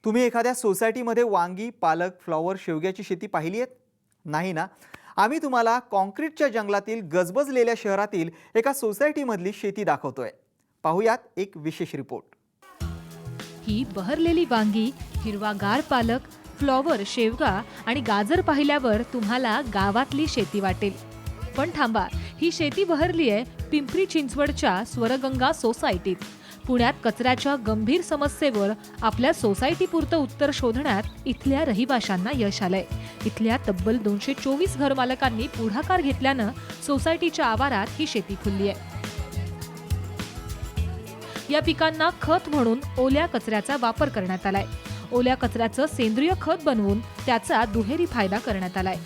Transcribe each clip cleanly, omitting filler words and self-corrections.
तुम्ही एखाद्या सोसायटीमध्ये वांगी, पालक, फ्लॉवर, शेवग्याची शेती पाहिली आहे? नाही ना? आम्ही तुम्हाला कॉन्क्रीटच्या जंगलातील गजबजलेल्या शहरातील एका सोसायटीमधली शेती दाखवतोय. पाहूयात एक विशेष रिपोर्ट. ही बहरलेली वांगी, हिरवागार पालक, फ्लॉवर, शेवगा आणि गाजर पाहिल्यावर तुम्हाला गावातली शेती वाटेल. पण थांबा, ही शेती बहरली आहे पिंपरी चिंचवडच्या स्वरगंगा सोसायटीत. पुण्यात कचऱ्याच्या गंभीर समस्येवर आपल्या सोसायटीपुरतं उत्तर शोधण्यात इथल्या रहिवाशांना यश आलंय. इथल्या तब्बल 224 घरमालकांनी पुढाकार घेतल्यानं सोसायटीच्या आवारात ही शेती खुलली आहे. या पिकांना खत म्हणून ओल्या कचऱ्याचा वापर करण्यात आलाय. ओल्या कचऱ्याचं सेंद्रिय खत बनवून त्याचा दुहेरी फायदा करण्यात आलाय.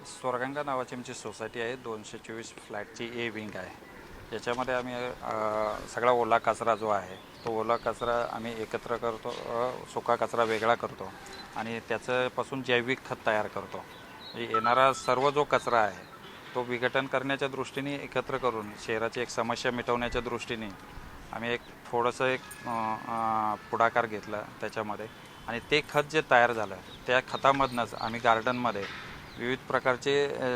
स्वरगंगा नावाची आमची सोसायटी आहे. 224 फ्लॅटची ए विंग आहे. याच्यामध्ये आम्ही सगळा ओला कचरा जो आहे तो ओला कचरा आम्ही एकत्र करतो, सुका कचरा वेगळा करतो आणि त्याच्यापासून जैविक खत तयार करतो. येणारा सर्व जो कचरा आहे तो विघटन करण्याच्या दृष्टीने एकत्र करून शहराची एक समस्या मिटवण्याच्या दृष्टीने आम्ही एक थोडंसं एक पुढाकार घेतला त्याच्यामध्ये. आणि ते खत जे तयार झालं त्या खतामधनंच आम्ही गार्डनमध्ये विविध प्रकारचे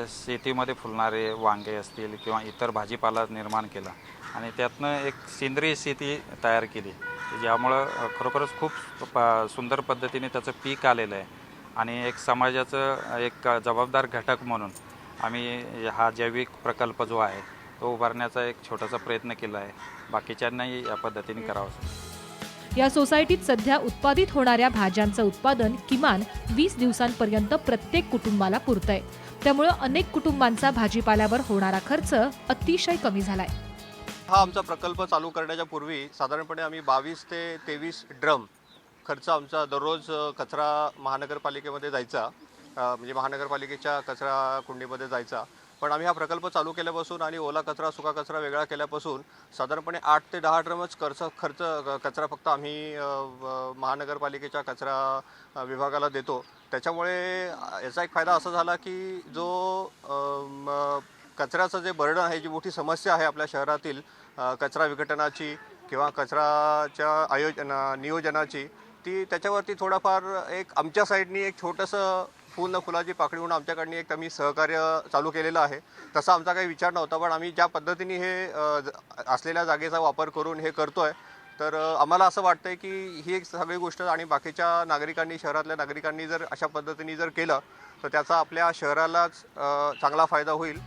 शेतीमध्ये फुलणारे वांगे असतील किंवा इतर भाजीपाला निर्माण केला आणि त्यातनं एक सेंद्रिय शेती तयार केली, ज्यामुळं खरोखरच खूप सुंदर पद्धतीने त्याचं पीक आलेलं आहे. आणि एक समाजाचं एक जबाबदार घटक म्हणून आम्ही हा जैविक प्रकल्प जो आहे तो उभारण्याचा एक छोटासा प्रयत्न केला आहे. बाकीच्यांनाही या पद्धतीने करावं. या सोसायटीत सध्या उत्पादित होणाऱ्या भाज्यांचं उत्पादन किमान 20 दिवसांपर्यंत प्रत्येक कुटुंबाला पुरतंय. त्यामुळे अनेक कुटुंबांचा भाजीपाल्यावर होणारा खर्च अतिशय कमी झालाय. हा आमचा प्रकल्प चालू करण्याच्या पूर्वी साधारणपणे आम्ही 22 ते 23 ड्रम खर्च आमचा दररोज कचरा महानगरपालिकेमध्ये जायचा, म्हणजे महानगरपालिकेच्या कचरा कुंडीमध्ये जायचा. पण आम्ही हा प्रकल्प चालू केल्यापासून आणि ओला कचरा सुका कचरा वेगळा केल्यापासून साधारणपणे 8 ते 10 ड्रमच कचरा फक्त आम्ही महानगरपालिकेच्या कचरा विभागाला देतो. त्याच्यामुळे याचा एक फायदा असा झाला की जो कचऱ्याचं जे बर्डन आहे, जी मोठी समस्या आहे आपल्या शहरातील कचरा विघटनाची किंवा कचऱ्याच्या नियोजनाची, ती त्याच्यावरती थोडाफार एक आमच्या साईडनी एक छोटंसं फुलाची पाकळी म्हणून आमच्याकडनं एक आम्ही सहकार्य चालू केलेलं आहे. तसा आमचा काही विचार नव्हता, पण आम्ही ज्या पद्धतीने हे असलेल्या जागेचा वापर करून हे करतोय, तर आम्हाला असं वाटतंय की ही एक सगळी गोष्ट आणि बाकीच्या नागरिकांनी, शहरातल्या नागरिकांनी जर अशा पद्धतीने जर केलं तर त्याचा आपल्या शहरालाच चांगला फायदा होईल.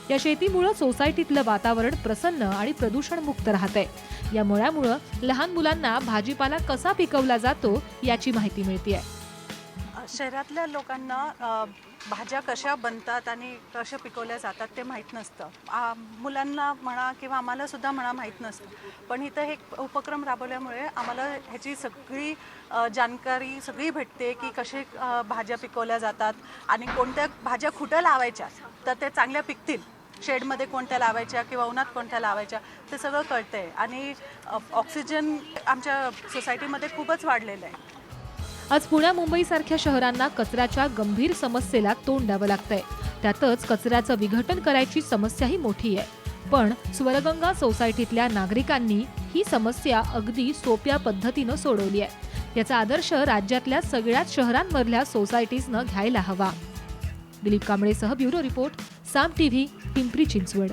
या शेतीमुळे सोसायटीतलं वातावरण प्रसन्न आणि प्रदूषणमुक्त राहतंय. या मळ्यामुळे लहान मुलांना भाजीपाला कसा पिकवला जातो याची माहिती मिळतेय. शहरातल्या लोकांना भाज्या कशा बनतात आणि कशा पिकवल्या जातात ते माहीत नसतं. मुलांना म्हणा किंवा आम्हाला सुद्धा म्हणा माहीत नसतं. पण इथं हे उपक्रम राबवल्यामुळे आम्हाला ह्याची सगळी जानकारी सगळी भेटते की कसे भाज्या पिकवल्या जातात आणि कोणत्या भाज्या कुठं लावायच्या तर ते चांगल्या पिकतील, शेडमध्ये कोणत्या लावायच्या किंवा उन्हात कोणत्या लावायच्या ते सगळं कळतंय. आणि ऑक्सिजन आमच्या सोसायटीमध्ये खूपच वाढलेलं आहे. आज पुण्या मुंबईसारख्या शहरांना कचऱ्याच्या गंभीर समस्येला तोंड द्यावं लागतंय. त्यातच कचऱ्याचं विघटन करायची समस्याही मोठी आहे. पण स्वरगंगा सोसायटीतल्या नागरिकांनी ही समस्या अगदी सोप्या पद्धतीनं सोडवली आहे. याचा आदर्श राज्यातल्या सगळ्याच शहरांमधल्या सोसायटीजनं घ्यायला हवा. दिलीप कांबळेसह ब्युरो रिपोर्ट, साम टीव्ही, पिंपरी चिंचवड.